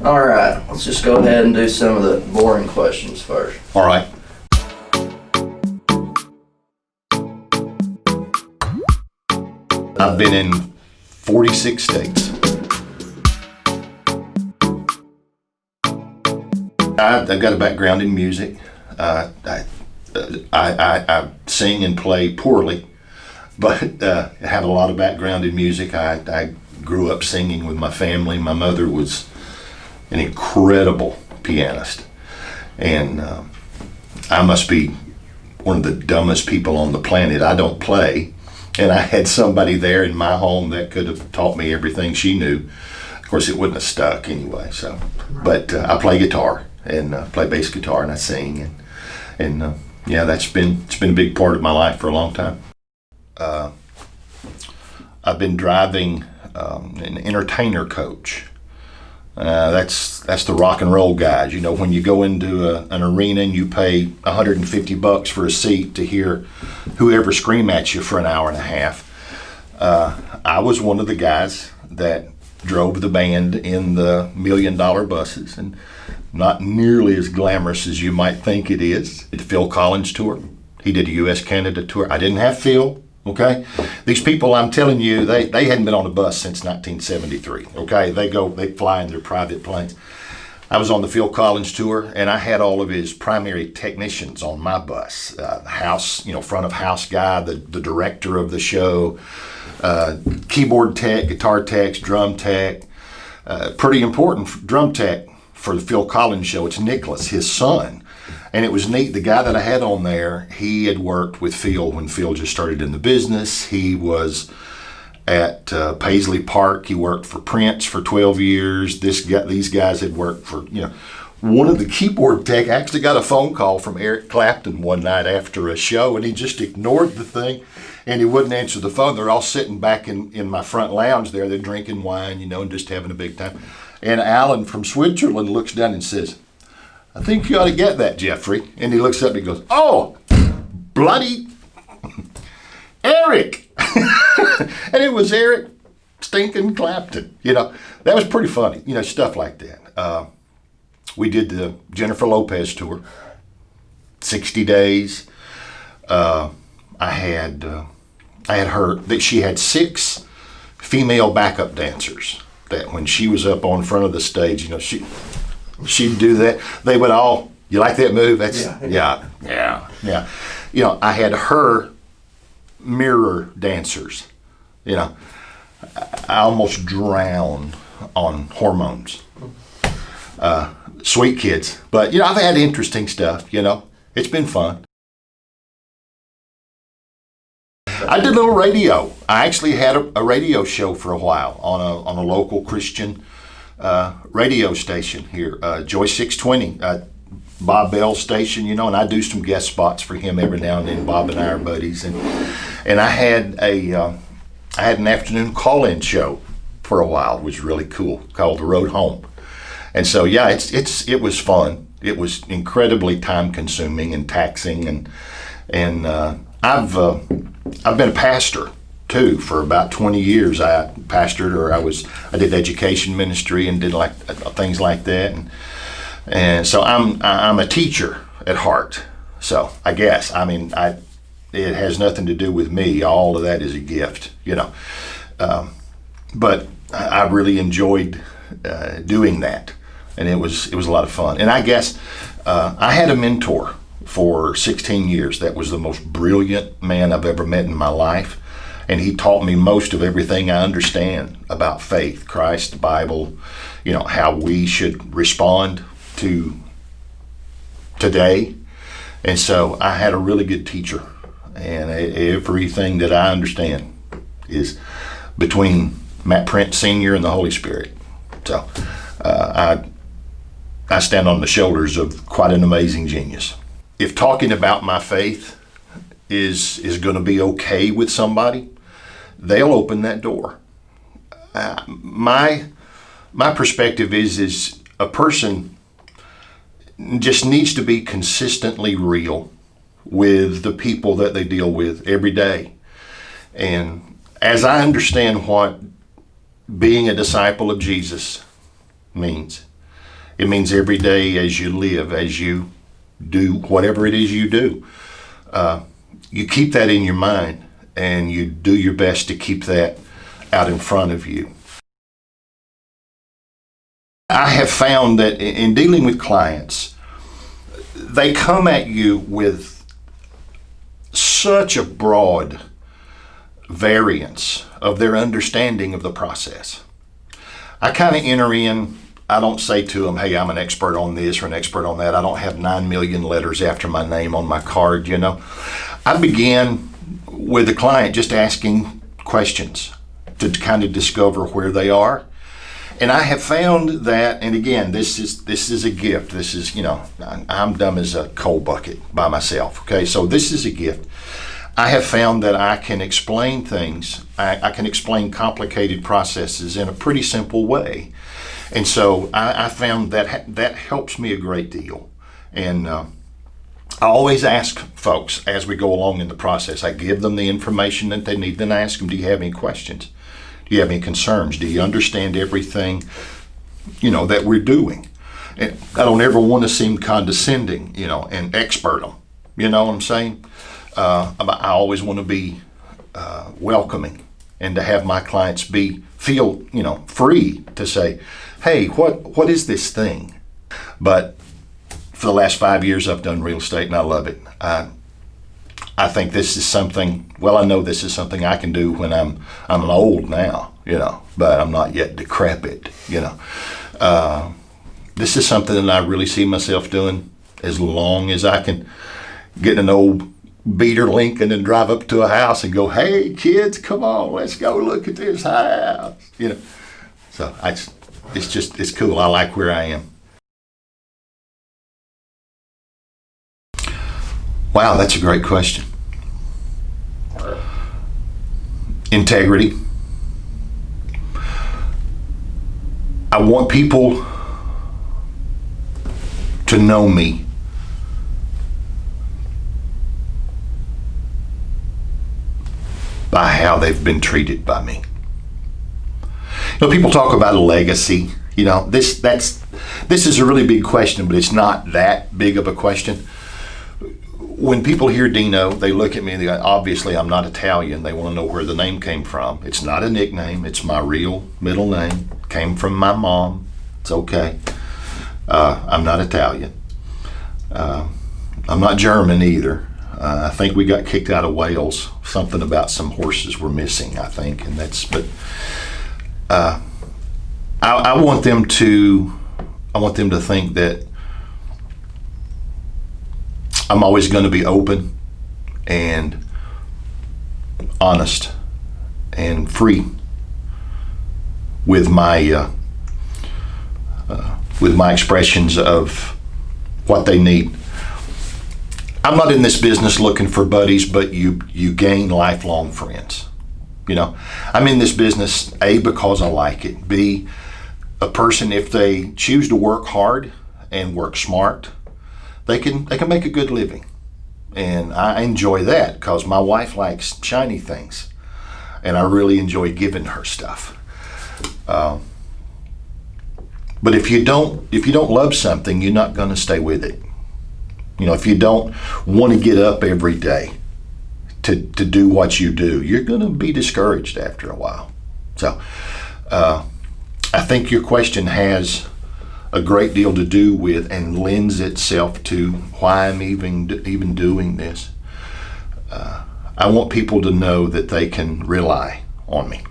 All right, let's just go ahead and do some of the boring questions first. All right. I've been in 46 states. I've got a background in music. I sing and play poorly, but I have a lot of background in music. I grew up singing with my family. My mother was an incredible pianist, and I must be one of the dumbest people on the planet. I don't play, and I had somebody there in my home that could have taught me everything she knew. Of course, it wouldn't have stuck anyway. So, but I play guitar and play bass guitar, and I sing, and yeah, it's been a big part of my life for a long time. I've been driving an entertainer coach. That's the rock and roll guys. You know, when you go into an arena and you pay $150 for a seat to hear whoever scream at you for an hour and a half. I was one of the guys that drove the band in the $1 million buses, and not nearly as glamorous as you might think it is. The Phil Collins tour. He did a U.S. Canada tour. I didn't have Phil. Okay, these people, I'm telling you, they hadn't been on a bus since 1973. Okay, they fly in their private planes. I was on the Phil Collins tour, and I had all of his primary technicians on my bus. House, front of house guy, the director of the show, keyboard tech, guitar techs, drum tech. Pretty important drum tech for the Phil Collins show. It's Nicholas, his son. And it was neat. The guy that I had on there, he had worked with Phil when Phil just started in the business. He was at Paisley Park. He worked for Prince for 12 years. These guys had worked for, one of the keyboard tech actually got a phone call from Eric Clapton one night after a show, and he just ignored the thing, and he wouldn't answer the phone. They're all sitting back in my front lounge there. They're drinking wine, and just having a big time. And Alan from Switzerland looks down and says, "I think you ought to get that, Jeffrey." And he looks up and he goes, "Oh, bloody Eric." And it was Eric stinking Clapton. That was pretty funny, stuff like that. We did the Jennifer Lopez tour, 60 days. I had her, that she had 6 female backup dancers that when she was up on front of the stage, she'd do that. They would all, "You like that move?" That's yeah. I had her mirror dancers. I almost drowned on hormones. Sweet kids, but I've had interesting stuff. It's been fun. I did a little radio. I actually had a radio show for a while on a local Christian radio station here, Joy 620, Bob Bell's station, and I do some guest spots for him every now and then. Bob and I are buddies, and I had an afternoon call-in show for a while. It was really cool, called The Road Home. And so it was fun. It was incredibly time-consuming and taxing, and I've been a pastor too for about 20 years. I pastored, or I did education ministry and did things like that, and so I'm a teacher at heart. So I guess it has nothing to do with me. All of that is a gift, but I really enjoyed doing that, and it was a lot of fun. And I guess I had a mentor for 16 years that was the most brilliant man I've ever met in my life. And he taught me most of everything I understand about faith, Christ, the Bible, how we should respond to today. And so I had a really good teacher. And everything that I understand is between Matt Prince Sr. and the Holy Spirit. So I stand on the shoulders of quite an amazing genius. If talking about my faith is going to be okay with somebody, they'll open that door. My perspective is a person just needs to be consistently real with the people that they deal with every day. And as I understand what being a disciple of Jesus means, It means every day as you live, as you do whatever it is you do. You keep that in your mind and you do your best to keep that out in front of you. I have found that in dealing with clients, they come at you with such a broad variance of their understanding of the process. I kind of enter in, I don't say to them, hey, I'm an expert on this or an expert on that. I don't have 9 million letters after my name on my card, you know. I begin with the client just asking questions to kind of discover where they are. And I have found that, and again, this is a gift. This is, you know, I'm dumb as a coal bucket by myself, okay? So this is a gift. I have found that I can explain things, I can explain complicated processes in a pretty simple way. And so I found that that helps me a great deal. And I always ask folks as we go along in the process, I give them the information that they need, then I ask them, do you have any questions? Do you have any concerns? Do you understand everything, you know, that we're doing? And I don't ever want to seem condescending, you know, and expert them. You know what I'm saying? I always want to be welcoming and to have my clients feel, you know, free to say, hey, what is this thing? But for the last 5 years, I've done real estate and I love it. I think this is something, well, I know this is something I can do when I'm old now, you know, but I'm not yet decrepit, you know. This is something that I really see myself doing as long as I can get an old beater Lincoln and drive up to a house and go, hey, kids, come on, let's go look at this house, you know. So it's cool. I like where I am. Wow, that's a great question. Integrity. I want people to know me. By how they've been treated by me. You know, people talk about a legacy. You know, this is a really big question, but it's not that big of a question. When people hear Dino, they look at me and they go, obviously I'm not Italian. They want to know where the name came from. It's not a nickname. It's my real middle name. Came from my mom. It's okay. I'm not Italian. I'm not German either. I think we got kicked out of Wales. Something about some horses were missing, I think, and but I want them to think that I'm always going to be open and honest and free with my expressions of what they need. I'm not in this business looking for buddies, but you gain lifelong friends. You know, I'm in this business, A, because I like it. B, a person, if they choose to work hard and work smart, they can make a good living. And I enjoy that because my wife likes shiny things. And I really enjoy giving her stuff. But if you don't love something, you're not going to stay with it. You know, if you don't want to get up every day to do what you do, you're going to be discouraged after a while. So I think your question has a great deal to do with and lends itself to why I'm even doing this. I want people to know that they can rely on me.